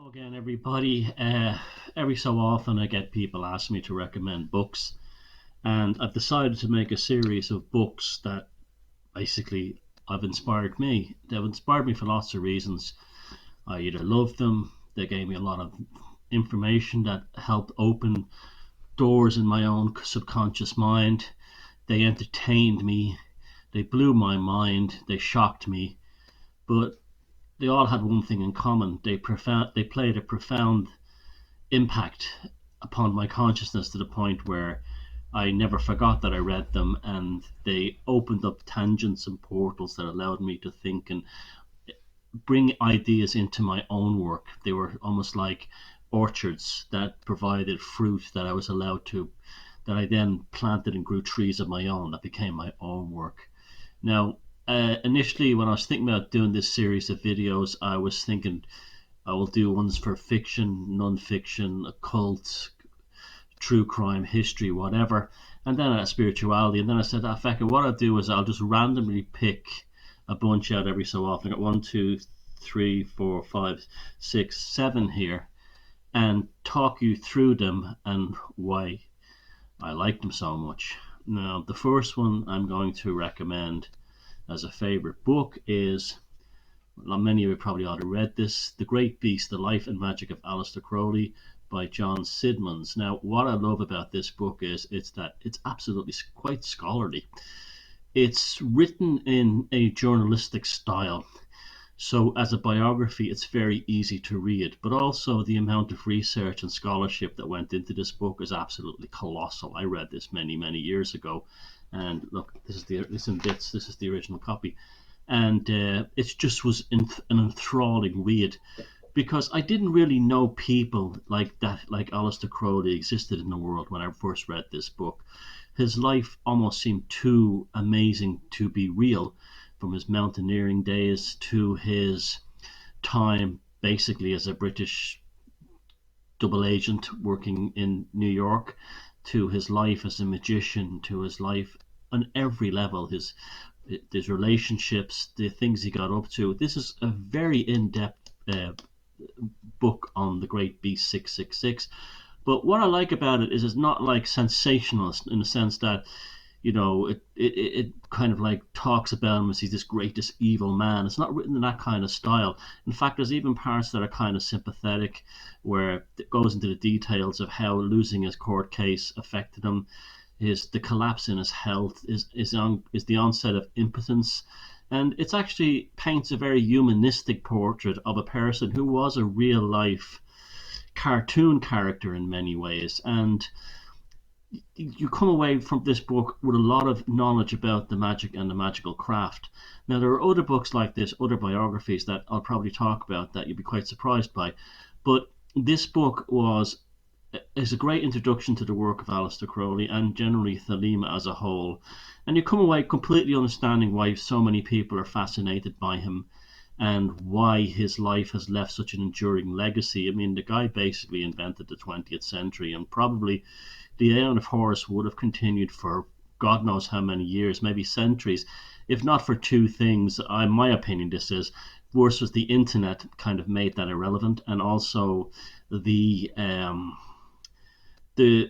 Hello again, everybody. Every so often, I get people ask me to recommend books, and I've decided to make a series of books that basically have inspired me. They've inspired me for lots of reasons. I either love them, they gave me a lot of information that helped open doors in my own subconscious mind. They entertained me, they blew my mind, they shocked me, but they all had one thing in common. They played a profound impact upon my consciousness to the point where I never forgot that I read them, and they opened up tangents and portals that allowed me to think and bring ideas into my own work. They were almost like orchards that provided fruit that I was allowed to, that I then planted and grew trees of my own that became my own work. Now, initially, when I was thinking about doing this series of videos, I was thinking I will do ones for fiction, non-fiction, occult, true crime, history, whatever, and then spirituality. And then I said, feck it, what I'll do is I'll just randomly pick a bunch out every so often. I got one, two, three, four, five, six, seven here, and talk you through them and why I like them so much. Now, the first one I'm going to recommend as a favorite book is, well, many of you probably already read this, The Great Beast, The Life and Magic of Aleister Crowley by John Siddons. Now, what I love about this book is it's that it's absolutely quite scholarly. It's written in a journalistic style. So as a biography, it's very easy to read, but also the amount of research and scholarship that went into this book is absolutely colossal. I read this many, many years ago, and look, this in bits. This is the original copy, and it just was an enthralling read because I didn't really know people like that, like Aleister Crowley, existed in the world when I first read this book. His life almost seemed too amazing to be real, from his mountaineering days to his time basically as a British double agent working in New York, to his life as a magician, to his life on every level, his relationships, the things he got up to. This is a very in-depth book on the Great Beast 666. But what I like about it is it's not like sensationalist in the sense that, it kind of like talks about him as he's this greatest evil man. It's not written in that kind of style. In fact, there's even parts that are kind of sympathetic, where it goes into the details of how losing his court case affected him, the collapse in his health, is the onset of impotence, and it's actually paints a very humanistic portrait of a person who was a real life cartoon character in many ways. And you come away from this book with a lot of knowledge about the magic and the magical craft. Now, there are other books like this, other biographies that I'll probably talk about that you'll be quite surprised by, but this book is a great introduction to the work of Aleister Crowley and generally Thelema as a whole, and you come away completely understanding why so many people are fascinated by him and why his life has left such an enduring legacy. I mean, the guy basically invented the 20th century, and probably the Aeon of Horus would have continued for God knows how many years, maybe centuries, if not for two things. In my opinion, this is worse was the internet kind of made that irrelevant, and also the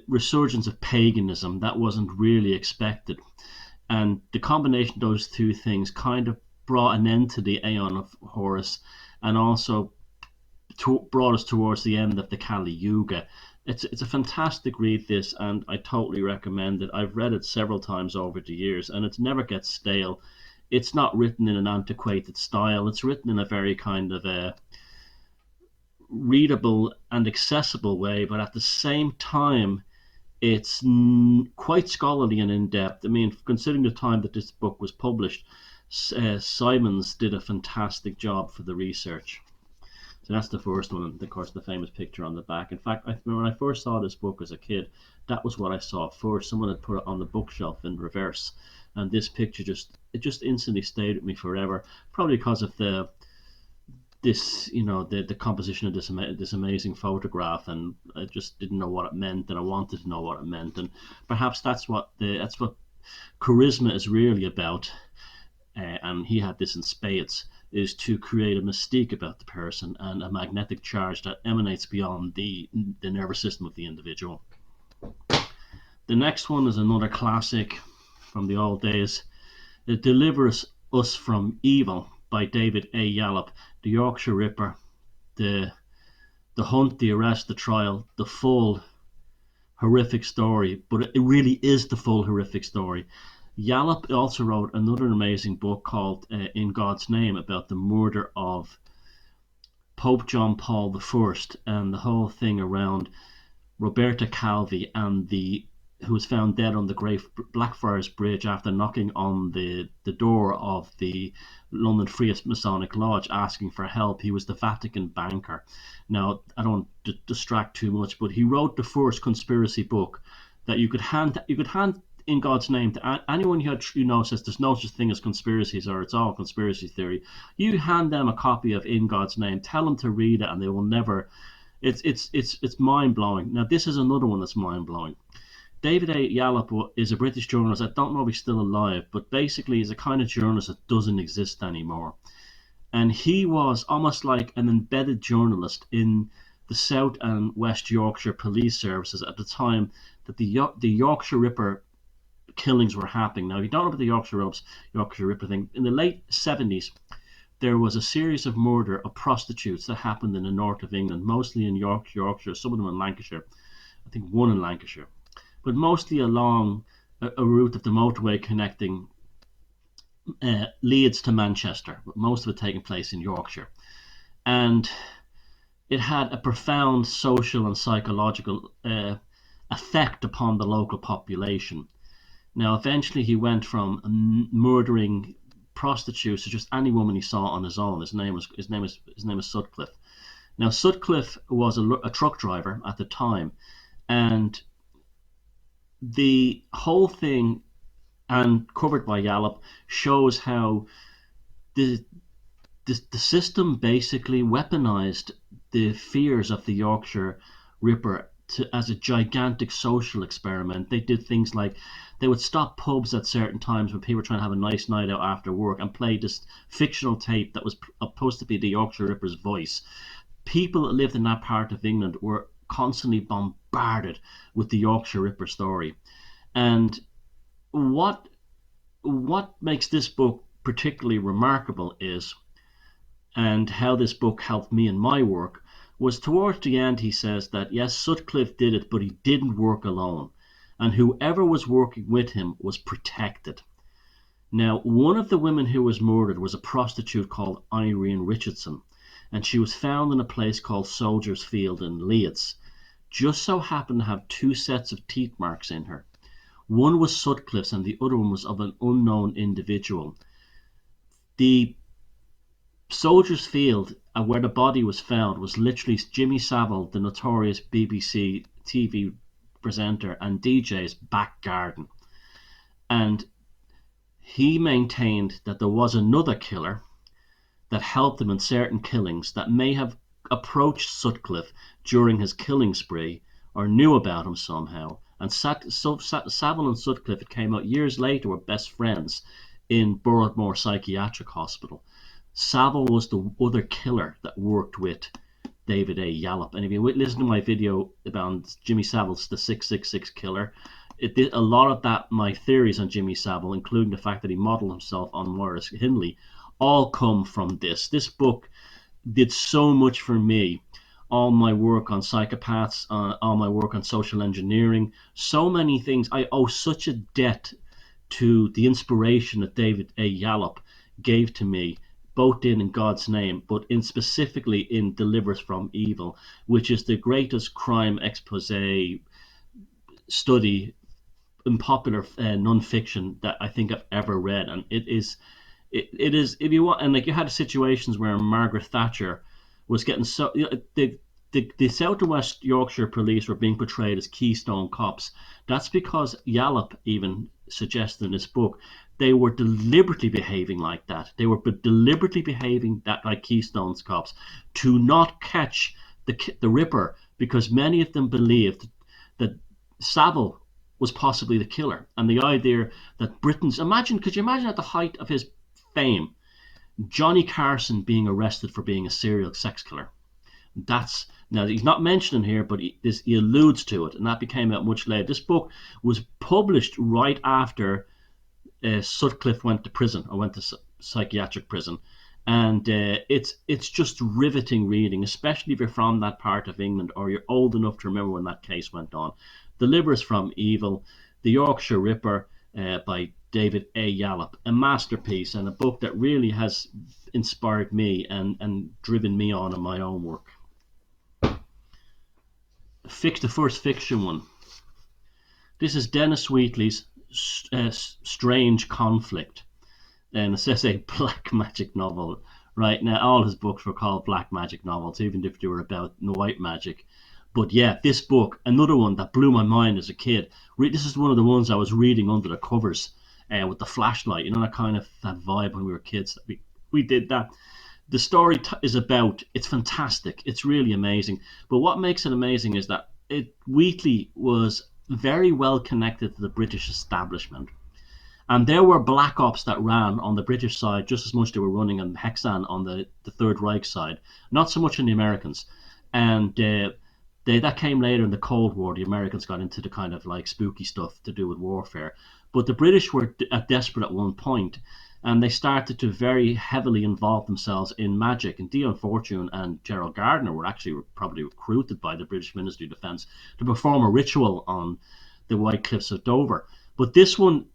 resurgence of paganism that wasn't really expected. And the combination of those two things kind of brought an end to the Aeon of Horus, and also brought us towards the end of the Kali Yuga. It's a fantastic read, this, and I totally recommend it. I've read it several times over the years, and it never gets stale. It's not written in an antiquated style. It's written in a very kind of a readable and accessible way, but at the same time, it's quite scholarly and in-depth. I mean, considering the time that this book was published, Simons did a fantastic job for the research. So that's the first one, and of course the famous picture on the back. In fact, when I first saw this book as a kid, that was what I saw first. Someone had put it on the bookshelf in reverse, and this picture just instantly stayed with me forever. Probably because of the composition of this amazing photograph, and I just didn't know what it meant, and I wanted to know what it meant, and perhaps that's what charisma is really about. and he had this in spades, is to create a mystique about the person and a magnetic charge that emanates beyond the nervous system of the individual. The next one is another classic from the old days. It Delivers Us from Evil by David A. Yallop. The Yorkshire Ripper, the hunt, the arrest, the trial, the full horrific story, but it really is the full horrific story. Yallop also wrote another amazing book called In God's Name, about the murder of Pope John Paul I and the whole thing around Roberta Calvi and who was found dead on the Great Blackfriars Bridge after knocking on the door of the London Free Masonic Lodge asking for help. He was the Vatican banker. Now, I don't distract too much, but he wrote the first conspiracy book that you could hand In God's Name to anyone says there's no such thing as conspiracies or it's all conspiracy theory. You hand them a copy of In God's Name, tell them to read it, and they will never. It's mind blowing. Now, this is another one that's mind blowing. David A. Yallop is a British journalist. I don't know if he's still alive, but basically he's a kind of journalist that doesn't exist anymore. And he was almost like an embedded journalist in the South and West Yorkshire police services at the time that the Yorkshire Ripper killings were happening. Now, if you don't know about the Yorkshire Ripper thing, in the late 70s, there was a series of murder of prostitutes that happened in the north of England, mostly in Yorkshire, some of them in Lancashire. I think one in Lancashire. But mostly along a route of the motorway connecting Leeds to Manchester, but most of it taking place in Yorkshire. And it had a profound social and psychological effect upon the local population. Now, eventually he went from murdering prostitutes to just any woman he saw on his own. His name is Sutcliffe. Now, Sutcliffe was a truck driver at the time, and the whole thing, and covered by Yallop, shows how the system basically weaponized the fears of the Yorkshire Ripper as a gigantic social experiment. They did things like they would stop pubs at certain times when people were trying to have a nice night out after work and play this fictional tape that was supposed to be the Yorkshire Ripper's voice. People that lived in that part of England were constantly bombarded with the Yorkshire Ripper story. And what makes this book particularly remarkable is, and how this book helped me in my work, was towards the end he says that yes, Sutcliffe did it, but he didn't work alone, and whoever was working with him was protected. Now, one of the women who was murdered was a prostitute called Irene Richardson, and she was found in a place called Soldiers Field in Leeds. Just so happened to have two sets of teeth marks in her. One was Sutcliffe's and the other one was of an unknown individual. The Soldiers Field, where the body was found, was literally Jimmy Savile, the notorious BBC TV presenter and DJ's back garden. And he maintained that there was another killer that helped him in certain killings that may have approached Sutcliffe during his killing spree or knew about him somehow. And Savile and Sutcliffe, it came out years later, were best friends in Borodmore Psychiatric Hospital. Savile was the other killer that worked with David A. Yallop. And if you listen to my video about Jimmy Savile's The 666 Killer, a lot of that, my theories on Jimmy Savile, including the fact that he modeled himself on Maurice Hindley, all come from this. This book did so much for me. All my work on psychopaths, all my work on social engineering, so many things. I owe such a debt to the inspiration that David A. Yallop gave to me, both in God's Name, but specifically in Delivers from Evil, which is the greatest crime expose study in popular non-fiction that I think I've ever read. And it is, if you want, and like you had situations where Margaret Thatcher was getting so, the South and West Yorkshire police were being portrayed as Keystone cops. That's because Yallop even suggested in this book they were deliberately behaving like that. They were deliberately behaving like Keystone's cops to not catch the Ripper, because many of them believed that Savile was possibly the killer. And the idea that could you imagine at the height of his fame. Johnny Carson being arrested for being a serial sex killer. That's now he's not mentioned here, but he alludes to it, and that became out much later. This book was published right after Sutcliffe went to prison or went to psychiatric prison, and it's just riveting reading, especially if you're from that part of England or you're old enough to remember when that case went on. Delivers from Evil, The Yorkshire Ripper by David A. Yallop, a masterpiece and a book that really has inspired me and driven me on in my own work. The first fiction one. This is Dennis Wheatley's Strange Conflict, and it says a black magic novel. Right now, all his books were called black magic novels, even if they were about white magic. But yeah, this book, another one that blew my mind as a kid. This is one of the ones I was reading under the covers with the flashlight. You know, that kind of that vibe when we were kids. We did that. The story is about. It's fantastic. It's really amazing. But what makes it amazing is that Wheatley was very well connected to the British establishment. And there were black ops that ran on the British side just as much as they were running on Hexan on the Third Reich side, not so much on the Americans. And that came later in the Cold War. The Americans got into the kind of like spooky stuff to do with warfare. But the British were desperate at one point, and they started to very heavily involve themselves in magic. And Dion Fortune and Gerald Gardner were actually probably recruited by the British Ministry of Defence to perform a ritual on the White Cliffs of Dover. But this one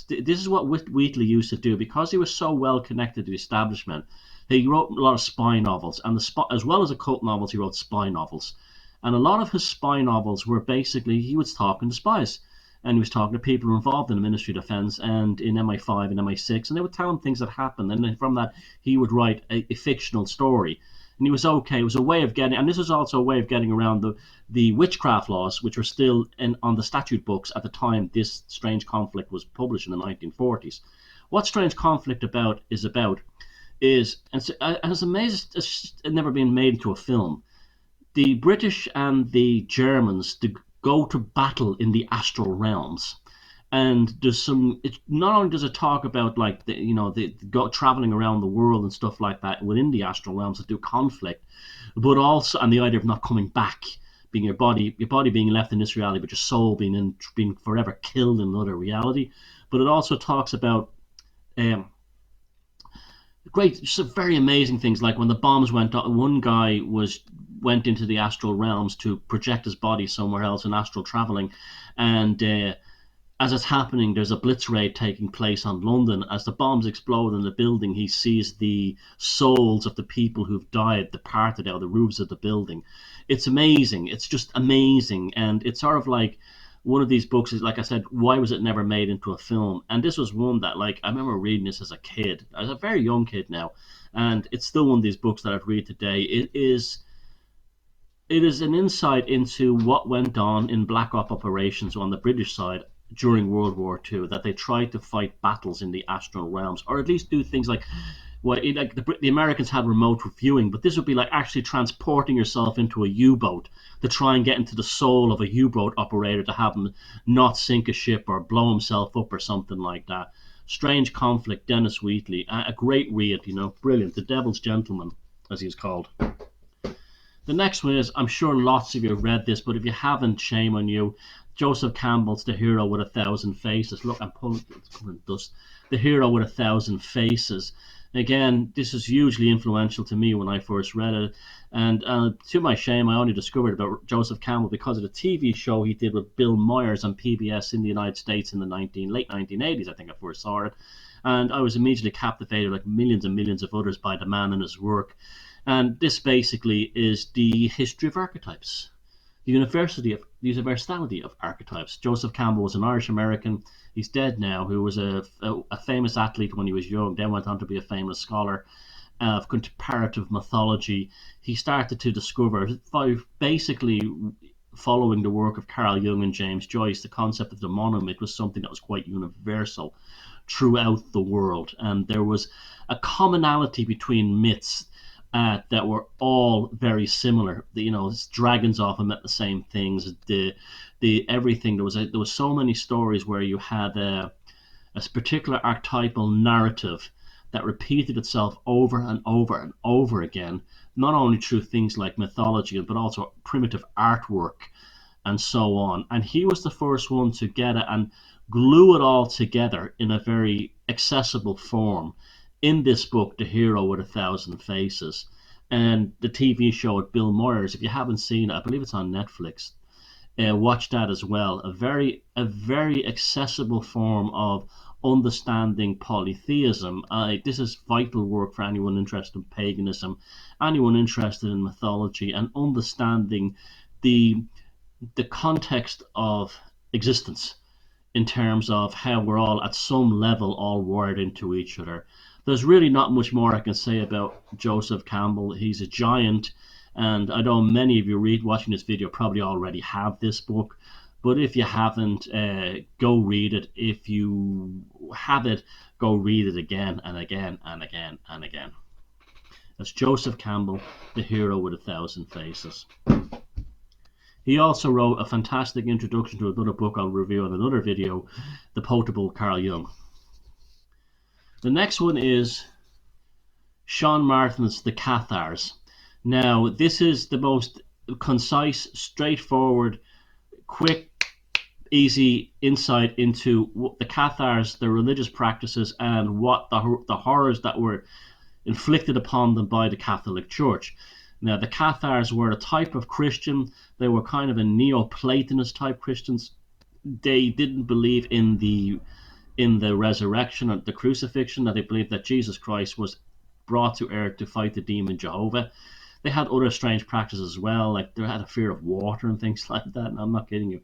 this is what Wheatley used to do because he was so well connected to the establishment. He wrote a lot of spy novels, and as well as occult novels, he wrote spy novels. And a lot of his spy novels were basically he was talking to spies, and he was talking to people involved in the Ministry of Defence and in MI5 and MI6, and they would tell him things that happened, and then from that he would write a fictional story. And he was okay. It was a way of getting, and this was also a way of getting around the witchcraft laws, which were still on the statute books at the time this Strange Conflict was published in the 1940s. What Strange Conflict is, and it's amazing it's never been made into a film. The British and the Germans go to battle in the astral realms. And there's not only does it talk about like the go traveling around the world and stuff like that within the astral realms that do conflict, but also and the idea of not coming back, being your body being left in this reality, but your soul being forever killed in another reality. But it also talks about some very amazing things, like when the bombs went on, one guy went into the astral realms to project his body somewhere else in astral traveling, and as it's happening, there's a blitz raid taking place on London. As the bombs explode in the building, he sees the souls of the people who've died departed out of the roofs of the building. It's amazing. It's just amazing. And it's sort of like one of these books is, like I said, why was it never made into a film? And this was one that, like, I remember reading this as a kid, as a very young kid now. And it's still one of these books that I'd read today. It is an insight into what went on in black op operations on the British side during World War II, that they tried to fight battles in the astral realms, or at least do things like the Americans had remote viewing, but this would be like actually transporting yourself into a U-boat to try and get into the soul of a U-boat operator to have him not sink a ship or blow himself up or something like that. Strange Conflict, Dennis Wheatley, a great read, brilliant. The Devil's Gentleman, as he's called. The next one is, I'm sure lots of you have read this, but if you haven't, shame on you. Joseph Campbell's The Hero with a Thousand Faces. Look, I'm pulling, it's covered in dust. The Hero with a Thousand Faces. Again, this is hugely influential to me when I first read it. And to my shame, I only discovered about Joseph Campbell because of the TV show he did with Bill Myers on PBS in the United States in the late 1980s, I think I first saw it. And I was immediately captivated, like millions and millions of others, by the man and his work. And this basically is the history of archetypes. The universality of archetypes. Joseph Campbell was an Irish American. He's dead now. Who was a famous athlete when he was young. Then went on to be a famous scholar of comparative mythology. He started to discover, basically following the work of Carl Jung and James Joyce, the concept of the monomyth was something that was quite universal throughout the world, and there was a commonality between myths. That were all very similar. Dragons often meant the same things. The everything there was so many stories where you had a particular archetypal narrative that repeated itself over and over and over again, not only through things like mythology, but also primitive artwork and so on. And he was the first one to get it and glue it all together in a very accessible form in this book, The Hero with a Thousand Faces. And the TV show with Bill Moyers, if you haven't seen it, I believe it's on Netflix. Watch that as well. A very accessible form of understanding polytheism. This is vital work for anyone interested in paganism, anyone interested in mythology, and understanding the the context of existence in terms of how we're all at some level all wired into each other. There's really not much more I can say about Joseph Campbell. He's a giant, and I know many of you watching this video probably already have this book. But if you haven't, go read it. If you have it, go read it again and again and again and again. That's Joseph Campbell, The Hero with a Thousand Faces. He also wrote a fantastic introduction to another book I'll review in another video, The Potable Carl Jung. The next one is Sean Martin's The Cathars. Now, this is the most concise, straightforward, quick, easy insight into the Cathars, their religious practices, and what the horrors that were inflicted upon them by the Catholic Church. Now, the Cathars were a type of Christian. They were kind of a Neoplatonist type Christians. They didn't believe in the resurrection or the crucifixion. That they believed that Jesus Christ was brought to earth to fight the demon Jehovah. They had other strange practices as well, like they had a fear of water and things like that. And I'm not kidding you,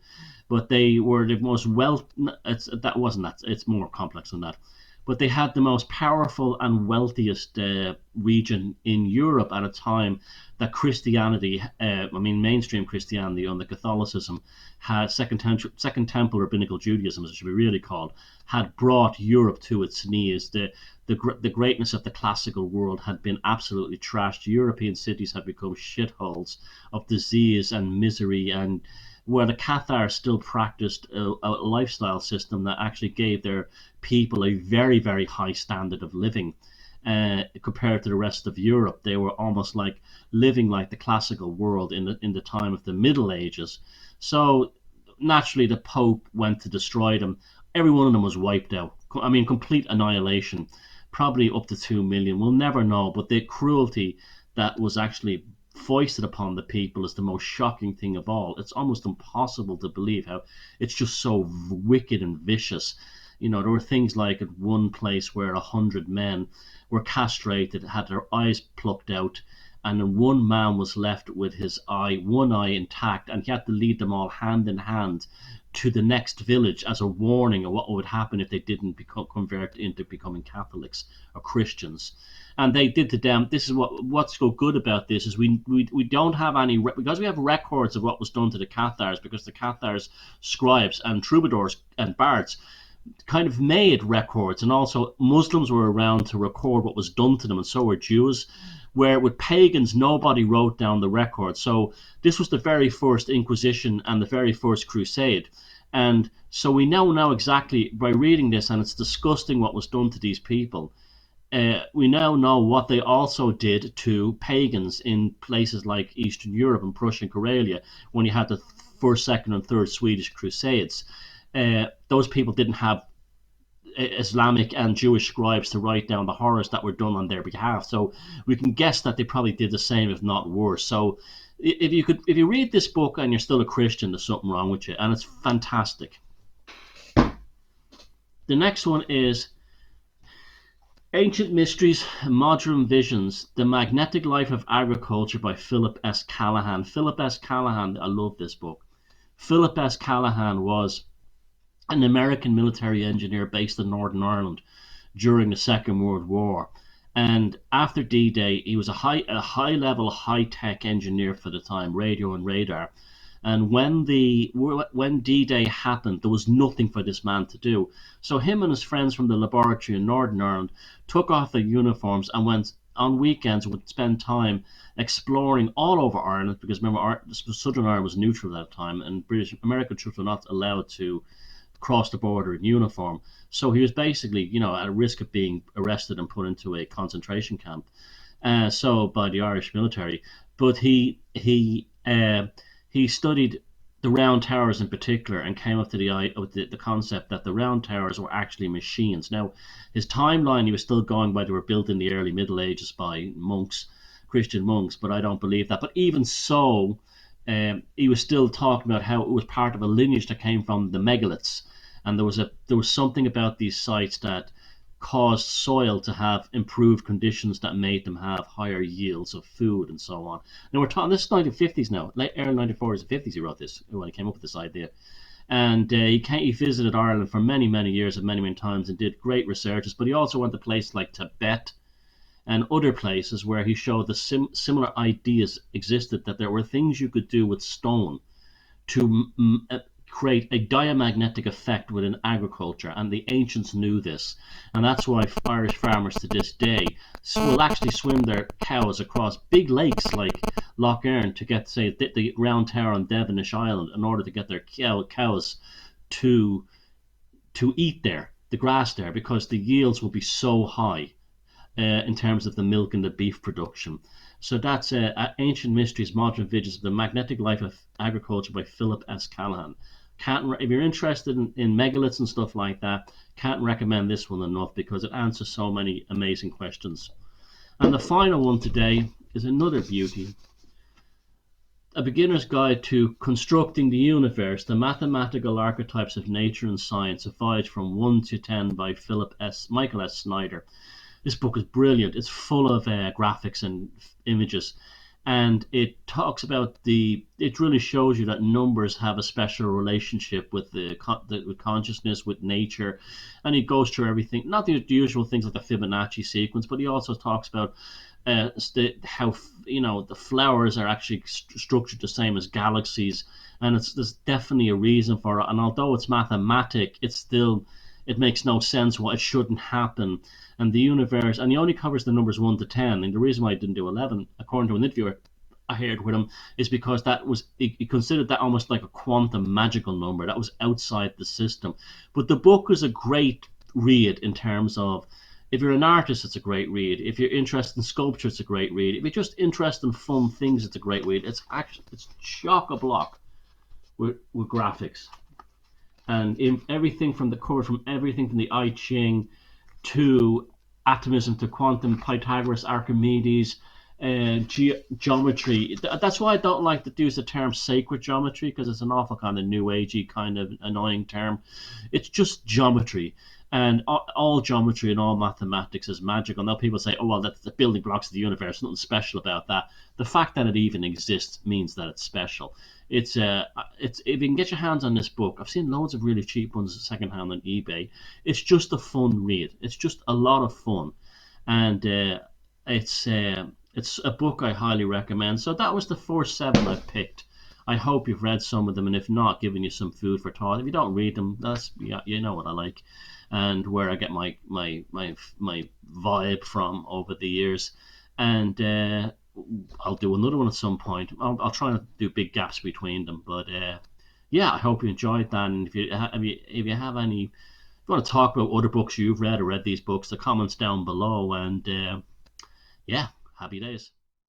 but they were the most it's more complex than that. But they had the most powerful and wealthiest region in Europe at a time that Christianity, mainstream Christianity under Catholicism, had Second Temple Rabbinical Judaism, as it should be really called, had brought Europe to its knees. The greatness of the classical world had been absolutely trashed. European cities had become shitholes of disease and misery, and where the Cathars still practiced a lifestyle system that actually gave their people a very, very high standard of living compared to the rest of Europe. They were almost like living like the classical world in the time of the Middle Ages. So naturally, the Pope went to destroy them. Every one of them was wiped out. I mean, complete annihilation. Probably up to 2 million. We'll never know. But the cruelty that was actually foisted upon the people is the most shocking thing of all. It's almost impossible to believe how it's just so wicked and vicious. You know, there were things like at one place where 100 men were castrated, had their eyes plucked out, and then one man was left with one eye intact, and he had to lead them all hand in hand to the next village as a warning of what would happen if they didn't convert into becoming Catholics or Christians. And they did to them. This is what's so good about this is we don't have any, because we have records of what was done to the Cathars, because the Cathars scribes and troubadours and bards kind of made records, and also Muslims were around to record what was done to them, and so were Jews. Where with pagans, nobody wrote down the record. So this was the very first Inquisition and the very first Crusade. And so we now know exactly by reading this, and it's disgusting what was done to these people. We now know what they also did to pagans in places like Eastern Europe and Prussia and Karelia when you had the first, second, and third Swedish Crusades. Those people didn't have Islamic and Jewish scribes to write down the horrors that were done on their behalf. So we can guess that they probably did the same, if not worse. So if you read this book and you're still a Christian, there's something wrong with you, and it's fantastic. The next one is Ancient Mysteries, Modern Visions, The Magnetic Life of Agriculture by Philip S. Callahan. Philip S. Callahan, I love this book. Philip S. Callahan was an American military engineer based in Northern Ireland during the Second World War. And after D-Day, he was a high-level, high-tech engineer for the time, radio and radar. And when D-Day happened, there was nothing for this man to do. So him and his friends from the laboratory in Northern Ireland took off their uniforms and went on weekends, would spend time exploring all over Ireland, because remember, Southern Ireland was neutral at that time, and American troops were not allowed to cross the border in uniform. So he was basically, at risk of being arrested and put into a concentration camp. So by the Irish military, but he studied the round towers in particular and came up to the concept that the round towers were actually machines. Now, his timeline, he was still going by they were built in the early Middle Ages by monks, Christian monks, but I don't believe that. But even so, he was still talking about how it was part of a lineage that came from the megaliths, and there was something about these sites that caused soil to have improved conditions that made them have higher yields of food and so on. Now we're talking this is 1950s now, late early 1940s and 50s. He wrote this when he came up with this idea, and he visited Ireland for many years and many times and did great researches. But he also went to places like Tibet and other places where he showed the similar ideas existed, that there were things you could do with stone to create a diamagnetic effect within agriculture, and the ancients knew this, and that's why Irish farmers to this day will actually swim their cows across big lakes like Lough Erne to get, say, the Round Tower on Devonish Island in order to get their cows to eat there, the grass there, because the yields will be so high in terms of the milk and the beef production. So that's Ancient Mysteries, Modern Visions of the Magnetic Life of Agriculture by Philip S. Callahan. If you're interested in megaliths and stuff like that, can't recommend this one enough because it answers so many amazing questions. And the final one today is another beauty. A Beginner's Guide to Constructing the Universe, the Mathematical Archetypes of Nature and Science, a voyage from 1 to 10 by Michael S. Snyder. This book is brilliant. It's full of graphics and images, and it talks about it really shows you that numbers have a special relationship with with consciousness, with nature, and he goes through everything, not the usual things like the Fibonacci sequence, but he also talks about how the flowers are actually structured the same as galaxies, and there's definitely a reason for it. And although it's mathematic, it makes no sense why it shouldn't happen. And the universe, and he only covers the numbers 1 to 10. And the reason why I didn't do 11, according to an interview I heard with him, is because he considered that almost like a quantum magical number that was outside the system. But the book is a great read in terms of, if you're an artist, it's a great read. If you're interested in sculpture, it's a great read. If you're just interested in fun things, it's a great read. It's chock-a-block with graphics. And everything from the cover, from everything from the I Ching to atomism to quantum, Pythagoras, Archimedes, geometry. That's why I don't like to use the term sacred geometry, because it's an awful kind of new agey, kind of annoying term. It's just geometry, and all geometry and all mathematics is magical. Now people say, oh well, that's the building blocks of the universe, nothing special about that. The fact that it even exists means that it's special. It's if you can get your hands on this book, I've seen loads of really cheap ones secondhand on eBay. It's just a fun read. It's just a lot of fun, and it's a book I highly recommend. So that was the first 7 I picked. I hope you've read some of them, and if not, giving you some food for thought. If you don't read them, you know what I like, and where I get my vibe from over the years, and I'll do another one at some point. I'll try not to do big gaps between them, but yeah, I hope you enjoyed that. And if you have any, if you want to talk about other books you've read or read these books, the comments down below, and yeah, happy days.